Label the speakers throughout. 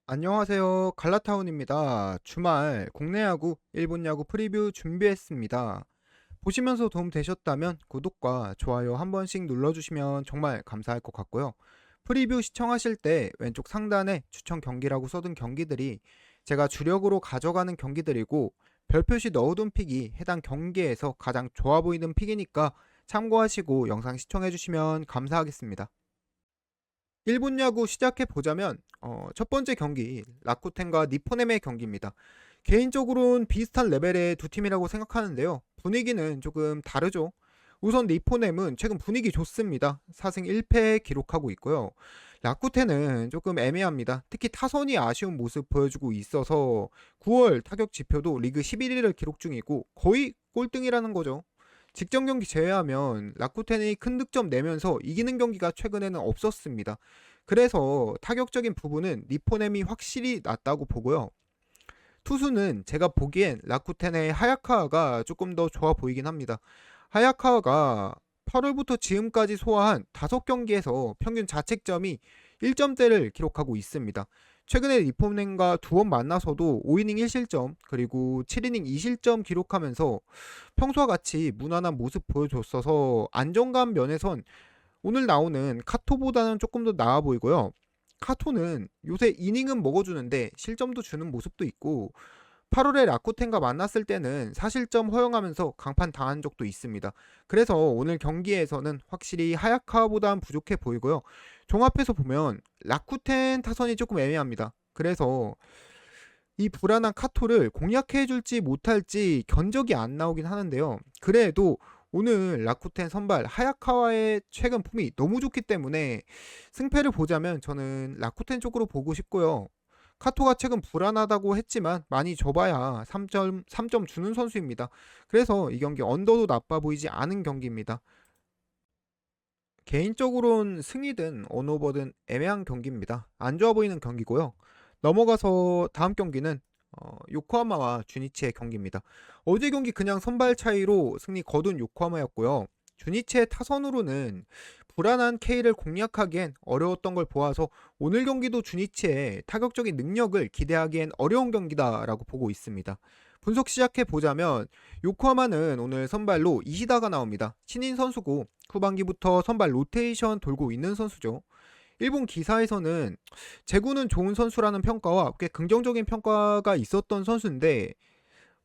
Speaker 1: 안녕하세요. 갈라타운입니다. 주말 국내 야구, 일본 야구 프리뷰 준비했습니다. 보시면서 도움 되셨다면 구독과 좋아요 한 번씩 눌러주시면 정말 감사할 것 같고요. 프리뷰 시청하실 때 왼쪽 상단에 추천 경기라고 써둔 경기들이 제가 주력으로 가져가는 경기들이고 별표시 넣어둔 픽이 해당 경기에서 가장 좋아 보이는 픽이니까 참고하시고 영상 시청해주시면 감사하겠습니다. 일본 야구 시작해 보자면 첫 번째 경기 라쿠텐과 니포넴의 경기입니다. 개인적으로는 비슷한 레벨의 두 팀이라고 생각하는데요. 분위기는 조금 다르죠. 우선 니포넴은 최근 분위기 좋습니다. 4승 1패 기록하고 있고요. 라쿠텐은 조금 애매합니다. 특히 타선이 아쉬운 모습 보여주고 있어서 9월 타격 지표도 리그 11위를 기록 중이고 거의 꼴등이라는 거죠. 직전 경기 제외하면 라쿠텐이 큰 득점 내면서 이기는 경기가 최근에는 없었습니다. 그래서 타격적인 부분은 니포넴이 확실히 낫다고 보고요. 투수는 제가 보기엔 라쿠텐의 하야카와가 조금 더 좋아 보이긴 합니다. 하야카와가 8월부터 지금까지 소화한 5경기에서 평균 자책점이 1점대를 기록하고 있습니다. 최근에 리폼넨과 두 번 만나서도 5이닝 1실점 그리고 7이닝 2실점 기록하면서 평소와 같이 무난한 모습 보여줬어서 안정감 면에선 오늘 나오는 카토보다는 조금 더 나아 보이고요. 카토는 요새 이닝은 먹어주는데 실점도 주는 모습도 있고 8월에 라쿠텐과 만났을 때는 사실점 허용하면서 강판 당한 적도 있습니다. 그래서 오늘 경기에서는 확실히 하야카보다는 부족해 보이고요. 종합해서 보면 라쿠텐 타선이 조금 애매합니다. 그래서 이 불안한 카토를 공략해줄지 못할지 견적이 안 나오긴 하는데요. 그래도 오늘 라쿠텐 선발 하야카와의 최근 폼이 너무 좋기 때문에 승패를 보자면 저는 라쿠텐 쪽으로 보고 싶고요. 카토가 최근 불안하다고 했지만 많이 줘봐야 3점 주는 선수입니다. 그래서 이 경기 언더도 나빠 보이지 않은 경기입니다. 개인적으로는 승이든 언오버든 애매한 경기입니다. 안 좋아 보이는 경기고요. 넘어가서 다음 경기는 요코하마와 주니치의 경기입니다. 어제 경기 그냥 선발 차이로 승리 거둔 요코하마였고요. 주니치의 타선으로는 불안한 K를 공략하기엔 어려웠던 걸 보아서 오늘 경기도 주니치의 타격적인 능력을 기대하기엔 어려운 경기다라고 보고 있습니다. 분석 시작해 보자면 요코하마는 오늘 선발로 이시다가 나옵니다. 신인 선수고 후반기부터 선발 로테이션 돌고 있는 선수죠. 일본 기사에서는 제구는 좋은 선수라는 평가와 꽤 긍정적인 평가가 있었던 선수인데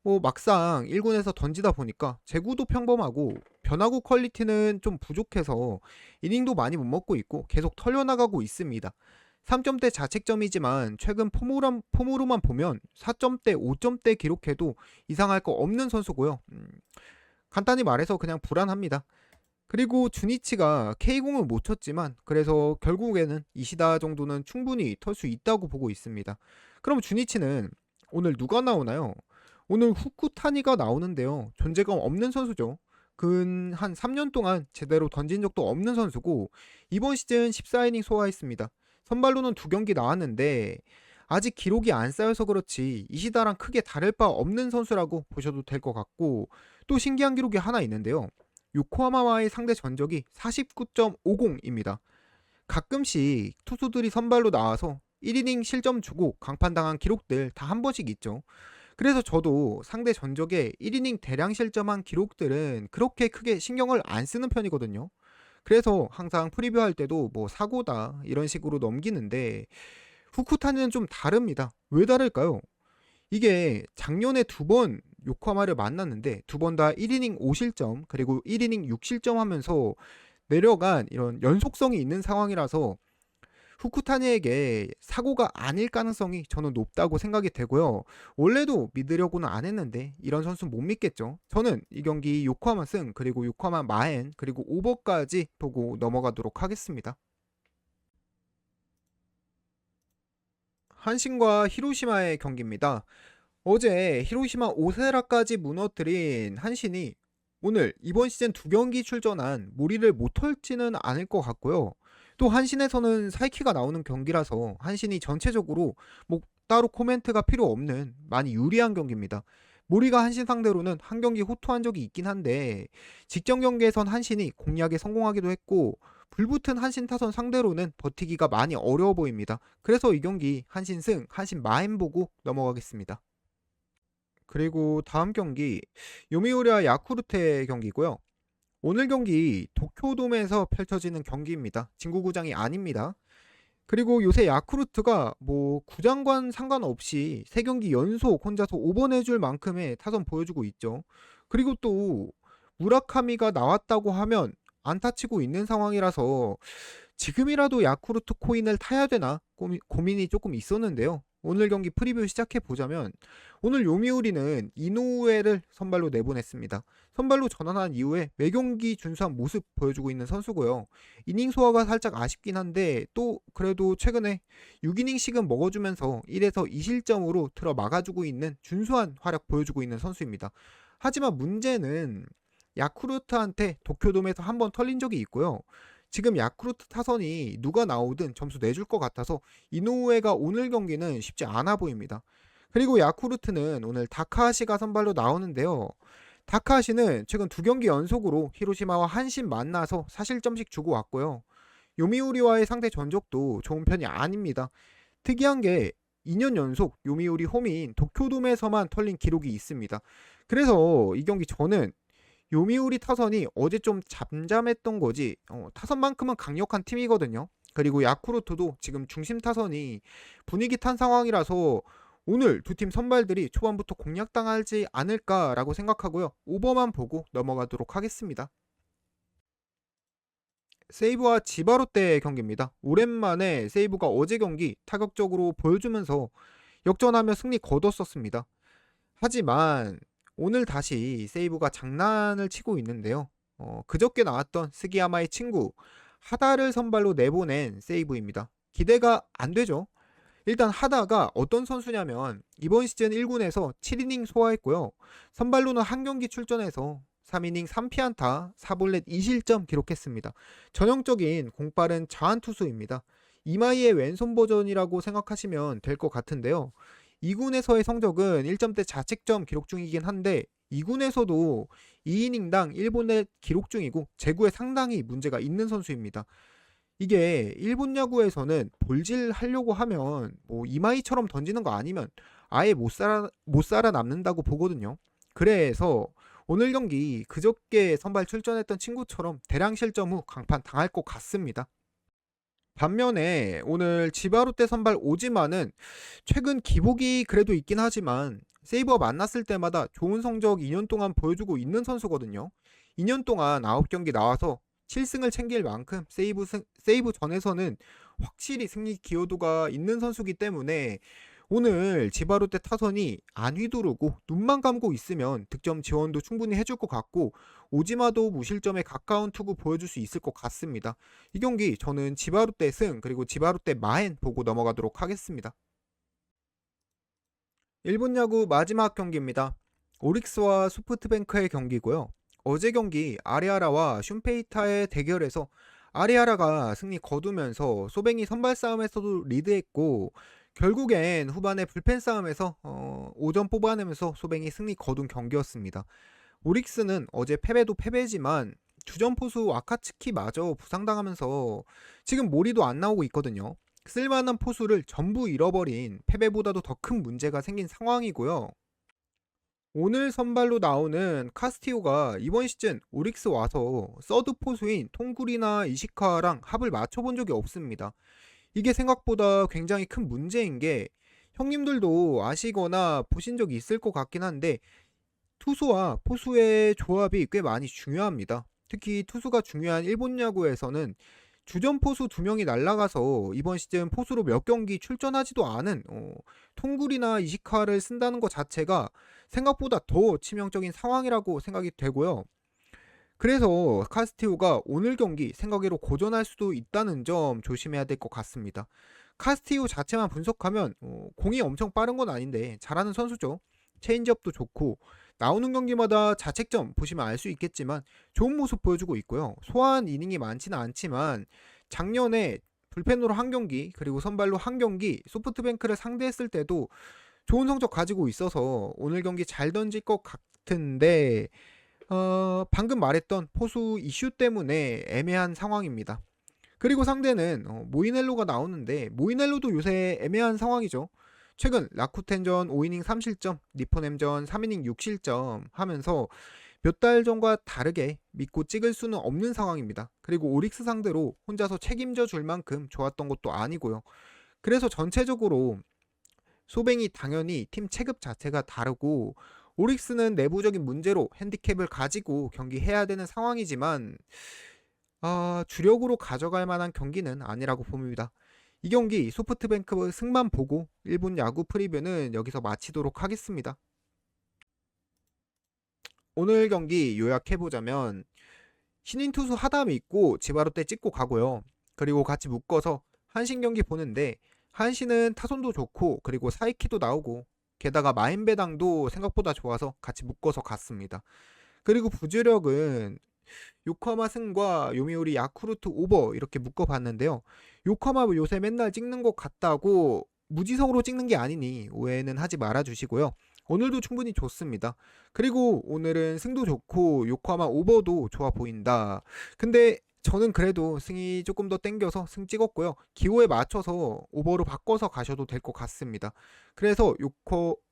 Speaker 1: 뭐 막상 1군에서 던지다 보니까 제구도 평범하고 변화구 퀄리티는 좀 부족해서 이닝도 많이 못 먹고 있고 계속 털려나가고 있습니다. 3점대 자책점이지만 최근 폼으로만 보면 4점대, 5점대 기록해도 이상할 거 없는 선수고요. 간단히 말해서 그냥 불안합니다. 그리고 주니치가 K공을 못 쳤지만 그래서 결국에는 이시다 정도는 충분히 털 수 있다고 보고 있습니다. 그럼 주니치는 오늘 누가 나오나요? 오늘 후쿠타니가 나오는데요. 존재감 없는 선수죠. 근 한 3년 동안 제대로 던진 적도 없는 선수고 이번 시즌 14이닝 소화했습니다. 선발로는 2경기 나왔는데 아직 기록이 안 쌓여서 그렇지 이시다랑 크게 다를 바 없는 선수라고 보셔도 될 것 같고 또 신기한 기록이 하나 있는데요. 요코하마와의 상대 전적이 49.50입니다. 가끔씩 투수들이 선발로 나와서 1이닝 실점 주고 강판당한 기록들 다 한 번씩 있죠. 그래서 저도 상대 전적에 1이닝 대량 실점한 기록들은 그렇게 크게 신경을 안 쓰는 편이거든요. 그래서 항상 프리뷰할 때도 뭐 사고다 이런 식으로 넘기는데 후쿠타는 좀 다릅니다. 왜 다를까요? 이게 작년에 2번 요코하마를 만났는데 2번 다 1이닝 5실점 그리고 1이닝 6실점 하면서 내려간 이런 연속성이 있는 상황이라서 후쿠타니에게 사고가 아닐 가능성이 저는 높다고 생각이 되고요. 원래도 믿으려고는 안 했는데 이런 선수 못 믿겠죠. 저는 이 경기 요코하마 승 그리고 요코하마 마엔 그리고 오버까지 보고 넘어가도록 하겠습니다. 한신과 히로시마의 경기입니다. 어제 히로시마 오세라까지 무너뜨린 한신이 오늘 이번 시즌 2경기 출전한 무리를 못 털지는 않을 것 같고요. 또 한신에서는 사이키가 나오는 경기라서 한신이 전체적으로 뭐 따로 코멘트가 필요 없는 많이 유리한 경기입니다. 모리가 한신 상대로는 한 경기 호투한 적이 있긴 한데 직전 경기에선 한신이 공략에 성공하기도 했고 불붙은 한신 타선 상대로는 버티기가 많이 어려워 보입니다. 그래서 이 경기 한신 승, 한신 마인 보고 넘어가겠습니다. 그리고 다음 경기 요미우리와 야쿠르트의 경기고요. 오늘 경기 도쿄돔에서 펼쳐지는 경기입니다. 진구구장이 아닙니다. 그리고 요새 야쿠르트가 뭐 구장관 상관없이 3경기 연속 혼자서 5번 해줄 만큼의 타선 보여주고 있죠. 그리고 또 무라카미가 나왔다고 하면 안타 치고 있는 상황이라서 지금이라도 야쿠르트 코인을 타야 되나 고민이 조금 있었는데요. 오늘 경기 프리뷰 시작해 보자면 오늘 요미우리는 이노우에를 선발로 내보냈습니다. 선발로 전환한 이후에 매경기 준수한 모습 보여주고 있는 선수고요. 이닝 소화가 살짝 아쉽긴 한데 또 그래도 최근에 6이닝씩은 먹어주면서 1에서 2실점으로 틀어 막아주고 있는 준수한 활약 보여주고 있는 선수입니다. 하지만 문제는 야쿠르트한테 도쿄돔에서 한번 털린 적이 있고요. 지금 야쿠르트 타선이 누가 나오든 점수 내줄 것 같아서 이노우에가 오늘 경기는 쉽지 않아 보입니다. 그리고 야쿠르트는 오늘 다카하시가 선발로 나오는데요. 다카하시는 최근 2경기 연속으로 히로시마와 한신 만나서 4실점씩 주고 왔고요. 요미우리와의 상대 전적도 좋은 편이 아닙니다. 특이한 게 2년 연속 요미우리 홈인 도쿄돔에서만 털린 기록이 있습니다. 그래서 이 경기 저는 요미우리 타선이 어제 좀 잠잠했던 거지 타선만큼은 강력한 팀이거든요. 그리고 야쿠르트도 지금 중심 타선이 분위기 탄 상황이라서 오늘 두 팀 선발들이 초반부터 공략당하지 않을까라고 생각하고요. 오버만 보고 넘어가도록 하겠습니다. 세이브와 지바롯데의 경기입니다. 오랜만에 세이브가 어제 경기 타격적으로 보여주면서 역전하며 승리 거뒀었습니다. 하지만 오늘 다시 세이브가 장난을 치고 있는데요. 그저께 나왔던 스기야마의 친구 하다를 선발로 내보낸 세이브입니다. 기대가 안 되죠. 일단 하다가 어떤 선수냐면 이번 시즌 1군에서 7이닝 소화했고요. 선발로는 한 경기 출전해서 3이닝 3피안타 4볼넷 2실점 기록했습니다. 전형적인 공빠른 자완투수입니다. 이마이의 왼손 버전이라고 생각하시면 될 것 같은데요. 2군에서의 성적은 1점대 자책점 기록 중이긴 한데 2군에서도 2이닝당 1볼넷 기록 중이고 제구에 상당히 문제가 있는 선수입니다. 이게 일본 야구에서는 볼질 하려고 하면 뭐 이마이처럼 던지는 거 아니면 아예 못 살아남는다고 보거든요. 그래서 오늘 경기 그저께 선발 출전했던 친구처럼 대량 실점 후 강판 당할 것 같습니다. 반면에 오늘 지바롯데 선발 오지마는 최근 기복이 그래도 있긴 하지만 세이브와 만났을 때마다 좋은 성적 2년 동안 보여주고 있는 선수거든요. 2년 동안 9경기 나와서 7승을 챙길 만큼 세이브 전에서는 확실히 승리 기여도가 있는 선수기 때문에 오늘 지바롯데 타선이 안 휘두르고 눈만 감고 있으면 득점 지원도 충분히 해줄 것 같고 오지마도 무실점에 가까운 투구 보여줄 수 있을 것 같습니다. 이 경기 저는 지바롯데 승 그리고 지바롯데 마엔 보고 넘어가도록 하겠습니다. 일본 야구 마지막 경기입니다. 오릭스와 소프트뱅크의 경기고요. 어제 경기 아리아라와 슌페이타의 대결에서 아리아라가 승리 거두면서 소뱅이 선발 싸움에서도 리드했고 결국엔 후반에 불펜 싸움에서 5점 뽑아내면서 소뱅이 승리 거둔 경기였습니다. 오릭스는 어제 패배도 패배지만 주전 포수 와카츠키마저 부상당하면서 지금 모리도 안 나오고 있거든요. 쓸만한 포수를 전부 잃어버린 패배보다도 더 큰 문제가 생긴 상황이고요. 오늘 선발로 나오는 카스티오가 이번 시즌 오릭스 와서 서드 포수인 통구리나 이시카랑 합을 맞춰본 적이 없습니다. 이게 생각보다 굉장히 큰 문제인 게 형님들도 아시거나 보신 적이 있을 것 같긴 한데 투수와 포수의 조합이 꽤 많이 중요합니다. 특히 투수가 중요한 일본 야구에서는 주전 포수 2명이 날아가서 이번 시즌 포수로 몇 경기 출전하지도 않은 통구리나 이시카를 쓴다는 것 자체가 생각보다 더 치명적인 상황이라고 생각이 되고요. 그래서 카스티오가 오늘 경기 생각외로 고전할 수도 있다는 점 조심해야 될 것 같습니다. 카스티오 자체만 분석하면 공이 엄청 빠른 건 아닌데 잘하는 선수죠. 체인지업도 좋고 나오는 경기마다 자책점 보시면 알 수 있겠지만 좋은 모습 보여주고 있고요. 소화한 이닝이 많지는 않지만 작년에 불펜으로 한 경기 그리고 선발로 한 경기 소프트뱅크를 상대했을 때도 좋은 성적 가지고 있어서 오늘 경기 잘 던질 것 같은데 방금 말했던 포수 이슈 때문에 애매한 상황입니다. 그리고 상대는 모이넬로가 나오는데 모이넬로도 요새 애매한 상황이죠. 최근 라쿠텐전 5이닝 3실점, 니포넴전 3이닝 6실점 하면서 몇 달 전과 다르게 믿고 찍을 수는 없는 상황입니다. 그리고 오릭스 상대로 혼자서 책임져 줄 만큼 좋았던 것도 아니고요. 그래서 전체적으로 소뱅이 당연히 팀 체급 자체가 다르고 오릭스는 내부적인 문제로 핸디캡을 가지고 경기해야 되는 상황이지만 주력으로 가져갈 만한 경기는 아니라고 봅니다. 이 경기 소프트뱅크 승만 보고 일본 야구 프리뷰는 여기서 마치도록 하겠습니다. 오늘 경기 요약해보자면 신인 투수 하담이 있고 지바로 때 찍고 가고요. 그리고 같이 묶어서 한신 경기 보는데 한신은 타선도 좋고 그리고 사이키도 나오고 게다가 마인배당도 생각보다 좋아서 같이 묶어서 갔습니다. 그리고 부주력은 요코하마 승과 요미우리 야쿠르트 오버 이렇게 묶어봤는데요. 요코하마 요새 맨날 찍는 것 같다고 무지성으로 찍는 게 아니니 오해는 하지 말아주시고요. 오늘도 충분히 좋습니다. 그리고 오늘은 승도 좋고 요코하마 오버도 좋아 보인다. 근데 저는 그래도 승이 조금 더 땡겨서 승 찍었고요. 기호에 맞춰서 오버로 바꿔서 가셔도 될 것 같습니다. 그래서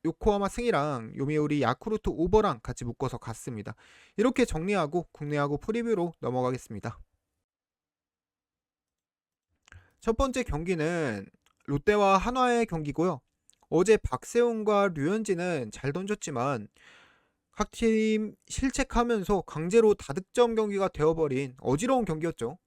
Speaker 1: 요코하마 승이랑 요미우리 야쿠르트 오버랑 같이 묶어서 갔습니다. 이렇게 정리하고 국내 야구 프리뷰로 넘어가겠습니다. 첫 번째 경기는 롯데와 한화의 경기고요. 어제 박세웅과 류현진은 잘 던졌지만 각 팀 실책하면서 강제로 다득점 경기가 되어버린 어지러운 경기였죠.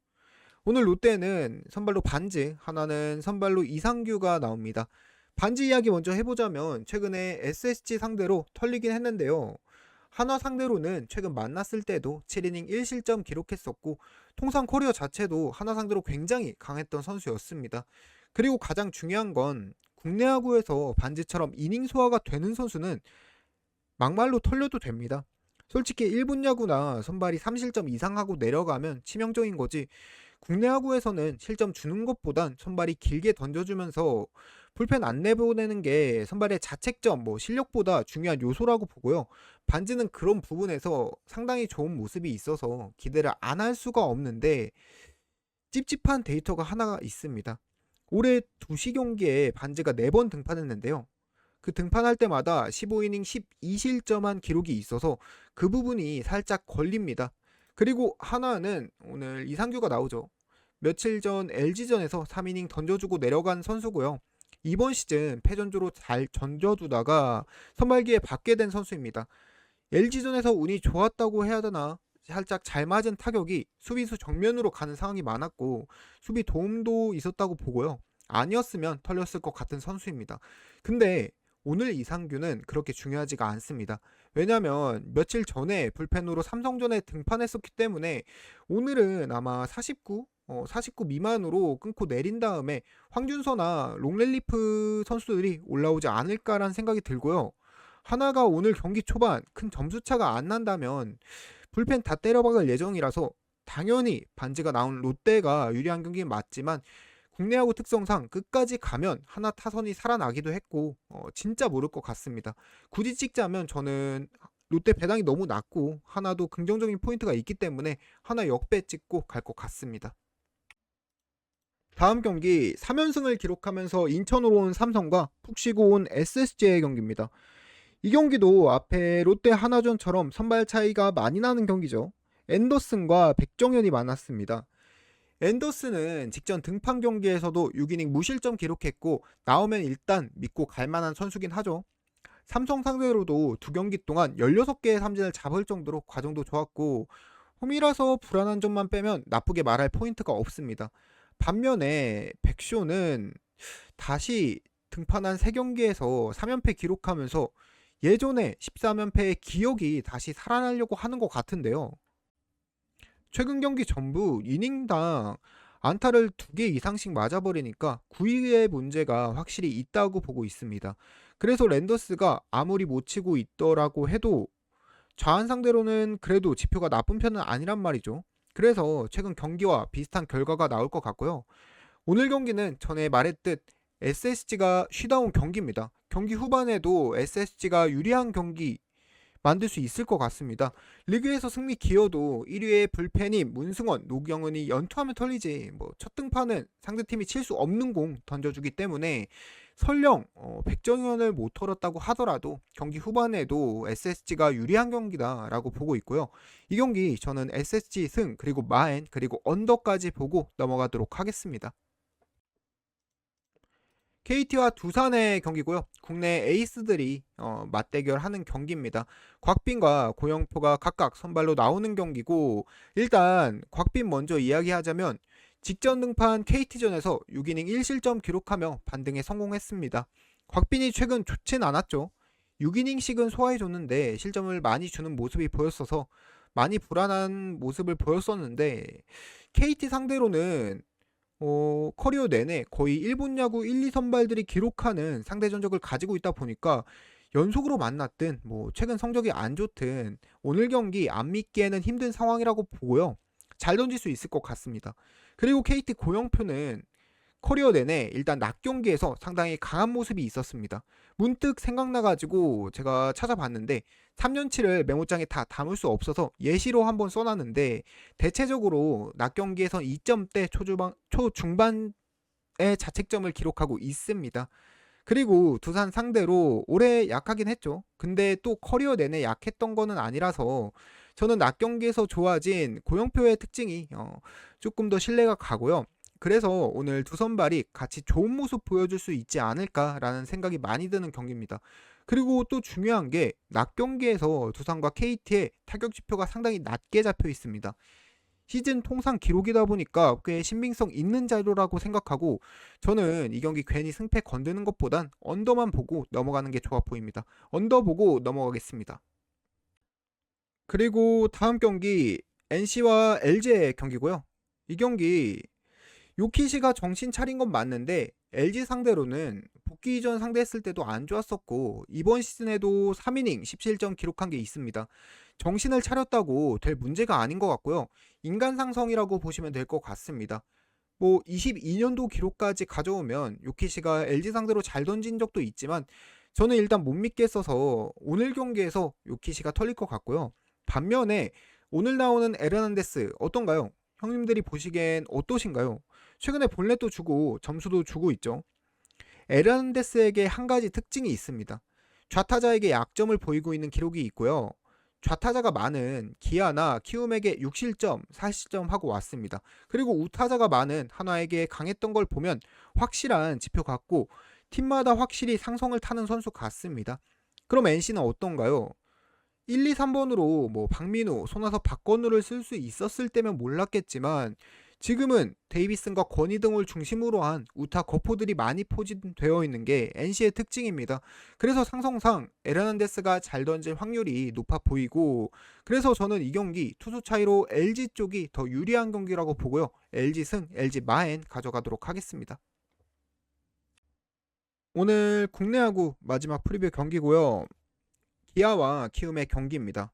Speaker 1: 오늘 롯데는 선발로 반지, 하나는 선발로 이상규가 나옵니다. 반지 이야기 먼저 해보자면 최근에 SSG 상대로 털리긴 했는데요. 한화 상대로는 최근 만났을 때도 7이닝 1실점 기록했었고 통산 커리어 자체도 한화 상대로 굉장히 강했던 선수였습니다. 그리고 가장 중요한 건 국내 야구에서 반지처럼 이닝 소화가 되는 선수는 막말로 털려도 됩니다. 솔직히 일본 야구나 선발이 3실점 이상 하고 내려가면 치명적인 거지. 국내 야구에서는 실점 주는 것보단 선발이 길게 던져주면서 불펜 안 내보내는 게 선발의 자책점, 실력보다 중요한 요소라고 보고요. 반지는 그런 부분에서 상당히 좋은 모습이 있어서 기대를 안 할 수가 없는데 찝찝한 데이터가 하나가 있습니다. 올해 2시 경기에 반지가 4번 등판했는데요. 그 등판할 때마다 15이닝 12실점한 기록이 있어서 그 부분이 살짝 걸립니다. 그리고 하나는 오늘 이상규가 나오죠. 며칠 전 LG전에서 3이닝 던져주고 내려간 선수고요. 이번 시즌 패전주로 잘 던져두다가 선발기에 받게 된 선수입니다. LG전에서 운이 좋았다고 해야 되나? 살짝 잘 맞은 타격이 수비수 정면으로 가는 상황이 많았고 수비 도움도 있었다고 보고요. 아니었으면 털렸을 것 같은 선수입니다. 근데 오늘 이상규는 그렇게 중요하지가 않습니다. 왜냐면 며칠 전에 불펜으로 삼성전에 등판했었기 때문에 오늘은 아마 49 미만으로 끊고 내린 다음에 황준서나 롱렐리프 선수들이 올라오지 않을까라는 생각이 들고요. 하나가 오늘 경기 초반 큰 점수차가 안 난다면 불펜 다 때려박을 예정이라서 당연히 반지가 나온 롯데가 유리한 경기는 맞지만 국내 야구 특성상 끝까지 가면 하나 타선이 살아나기도 했고 진짜 모를 것 같습니다. 굳이 찍자면 저는 롯데 배당이 너무 낮고 하나도 긍정적인 포인트가 있기 때문에 하나 역배 찍고 갈 것 같습니다. 다음 경기 3연승을 기록하면서 인천으로 온 삼성과 푹 쉬고 온 SSG의 경기입니다. 이 경기도 앞에 롯데 하나전처럼 선발 차이가 많이 나는 경기죠. 앤더슨과 백정현이 많았습니다. 앤더슨은 직전 등판 경기에서도 6이닝 무실점 기록했고 나오면 일단 믿고 갈만한 선수긴 하죠. 삼성 상대로도 2경기 동안 16개의 삼진을 잡을 정도로 과정도 좋았고 홈이라서 불안한 점만 빼면 나쁘게 말할 포인트가 없습니다. 반면에 백쇼는 다시 등판한 3경기에서 3연패 기록하면서 예전에 13연패의 기억이 다시 살아나려고 하는 것 같은데요. 최근 경기 전부 이닝당 안타를 2개 이상씩 맞아버리니까 구위의 문제가 확실히 있다고 보고 있습니다. 그래서 랜더스가 아무리 못 치고 있더라고 해도 좌한 상대로는 그래도 지표가 나쁜 편은 아니란 말이죠. 그래서 최근 경기와 비슷한 결과가 나올 것 같고요. 오늘 경기는 전에 말했듯 SSG가 쉬다 온 경기입니다. 경기 후반에도 SSG가 유리한 경기 만들 수 있을 것 같습니다. 리그에서 승리 기여도 1위의 불펜이 문승원, 노경은이 연투하면 털리지 뭐 첫 등판은 상대팀이 칠 수 없는 공 던져주기 때문에 설령 100점을 못 털었다고 하더라도 경기 후반에도 SSG가 유리한 경기다라고 보고 있고요. 이 경기 저는 SSG 승 그리고 마엔 그리고 언더까지 보고 넘어가도록 하겠습니다. KT와 두산의 경기고요. 국내 에이스들이 맞대결하는 경기입니다. 곽빈과 고영표가 각각 선발로 나오는 경기고 일단 곽빈 먼저 이야기하자면 직전 등판 KT전에서 6이닝 1실점 기록하며 반등에 성공했습니다. 곽빈이 최근 좋진 않았죠. 6이닝씩은 소화해줬는데 실점을 많이 주는 모습이 보였어서 많이 불안한 모습을 보였었는데 KT 상대로는 커리어 내내 거의 일본 야구 1, 2 선발들이 기록하는 상대 전적을 가지고 있다 보니까 연속으로 만났든 뭐 최근 성적이 안 좋든 오늘 경기 안 믿기에는 힘든 상황이라고 보고요. 잘 던질 수 있을 것 같습니다. 그리고 KT 고영표는 커리어 내내 일단 낮 경기에서 상당히 강한 모습이 있었습니다. 문득 생각나가지고 제가 찾아봤는데 3년치를 메모장에 다 담을 수 없어서 예시로 한번 써놨는데 대체적으로 낮 경기에선 2점대 초중반의 자책점을 기록하고 있습니다. 그리고 두산 상대로 올해 약하긴 했죠. 근데 또 커리어 내내 약했던 거는 아니라서 저는 낮 경기에서 좋아진 고영표의 특징이 조금 더 신뢰가 가고요. 그래서 오늘 두 선발이 같이 좋은 모습 보여줄 수 있지 않을까라는 생각이 많이 드는 경기입니다. 그리고 또 중요한 게 낮 경기에서 두산과 KT의 타격 지표가 상당히 낮게 잡혀 있습니다. 시즌 통상 기록이다 보니까 꽤 신빙성 있는 자료라고 생각하고 저는 이 경기 괜히 승패 건드는 것보단 언더만 보고 넘어가는 게 좋아 보입니다. 언더 보고 넘어가겠습니다. 그리고 다음 경기 NC와 LG의 경기고요. 이 경기 요키시가 정신 차린 건 맞는데 LG 상대로는 복귀 이전 상대했을 때도 안 좋았었고 이번 시즌에도 3이닝 17점 기록한 게 있습니다. 정신을 차렸다고 될 문제가 아닌 것 같고요. 인간 상성이라고 보시면 될 것 같습니다. 뭐 22년도 기록까지 가져오면 요키시가 LG 상대로 잘 던진 적도 있지만 저는 일단 못 믿겠어서 오늘 경기에서 요키시가 털릴 것 같고요. 반면에 오늘 나오는 에르난데스 어떤가요? 형님들이 보시기엔 어떠신가요? 최근에 볼넷도 주고 점수도 주고 있죠. 에르난데스에게 한 가지 특징이 있습니다. 좌타자에게 약점을 보이고 있는 기록이 있고요. 좌타자가 많은 기아나 키움에게 6실점, 4실점 하고 왔습니다. 그리고 우타자가 많은 한화에게 강했던 걸 보면 확실한 지표 같고 팀마다 확실히 상성을 타는 선수 같습니다. 그럼 NC는 어떤가요? 1, 2, 3번으로 뭐 박민우, 손아섭, 박건우를 쓸 수 있었을 때면 몰랐겠지만 지금은 데이비슨과 권희 등을 중심으로 한 우타 거포들이 많이 포진되어 있는 게 NC의 특징입니다. 그래서 상성상 에르난데스가 잘 던질 확률이 높아 보이고 그래서 저는 이 경기 투수 차이로 LG 쪽이 더 유리한 경기라고 보고요. LG 승, LG 마엔 가져가도록 하겠습니다. 오늘 국내 야구 마지막 프리뷰 경기고요. 기아와 키움의 경기입니다.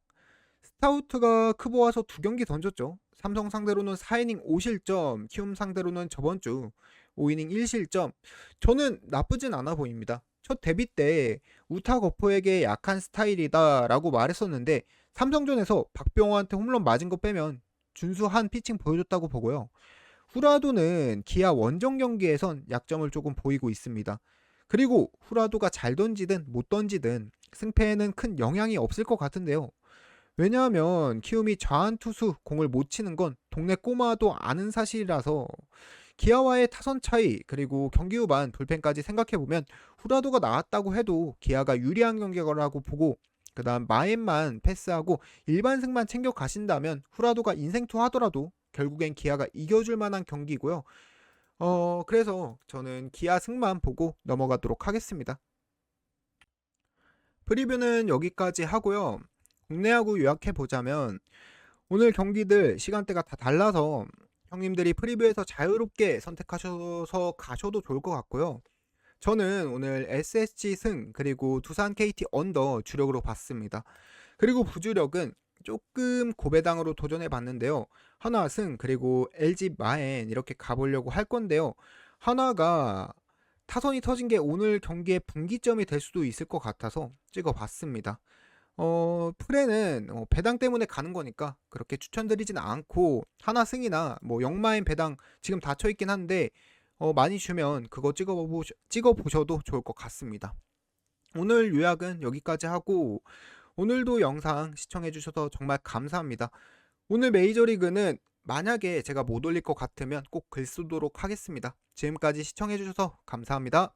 Speaker 1: 스타우트가 크보와서 두 경기 던졌죠. 삼성 상대로는 4이닝 5실점, 키움 상대로는 저번 주 5이닝 1실점. 저는 나쁘진 않아 보입니다. 첫 데뷔 때 우타 거포에게 약한 스타일이다라고 말했었는데 삼성전에서 박병호한테 홈런 맞은 거 빼면 준수한 피칭 보여줬다고 보고요. 후라도는 기아 원정 경기에선 약점을 조금 보이고 있습니다. 그리고 후라도가 잘 던지든 못 던지든 승패에는 큰 영향이 없을 것 같은데요. 왜냐하면 키움이 좌한 투수 공을 못 치는 건 동네 꼬마도 아는 사실이라서 기아와의 타선 차이 그리고 경기 후반 불펜까지 생각해보면 후라도가 나왔다고 해도 기아가 유리한 경기라고 보고 그 다음 마엔만 패스하고 일반승만 챙겨 가신다면 후라도가 인생투 하더라도 결국엔 기아가 이겨줄 만한 경기고요. 그래서 저는 기아 승만 보고 넘어가도록 하겠습니다. 프리뷰는 여기까지 하고요. 국내 야구 요약해보자면 오늘 경기들 시간대가 다 달라서 형님들이 프리뷰에서 자유롭게 선택하셔서 가셔도 좋을 것 같고요. 저는 오늘 SSG 승 그리고 두산 KT 언더 주력으로 봤습니다. 그리고 부주력은 조금 고배당으로 도전해 봤는데요. 하나 승 그리고 LG 마엔 이렇게 가보려고 할 건데요. 하나가 타선이 터진 게 오늘 경기의 분기점이 될 수도 있을 것 같아서 찍어봤습니다. 프레는 배당 때문에 가는 거니까 그렇게 추천드리진 않고 하나 승이나 뭐 영마인 배당 지금 닫혀 있긴 한데 많이 주면 그거 찍어 보셔도 좋을 것 같습니다. 오늘 요약은 여기까지 하고 오늘도 영상 시청해 주셔서 정말 감사합니다. 오늘 메이저리그는 만약에 제가 못 올릴 것 같으면 꼭 글 쓰도록 하겠습니다. 지금까지 시청해 주셔서 감사합니다.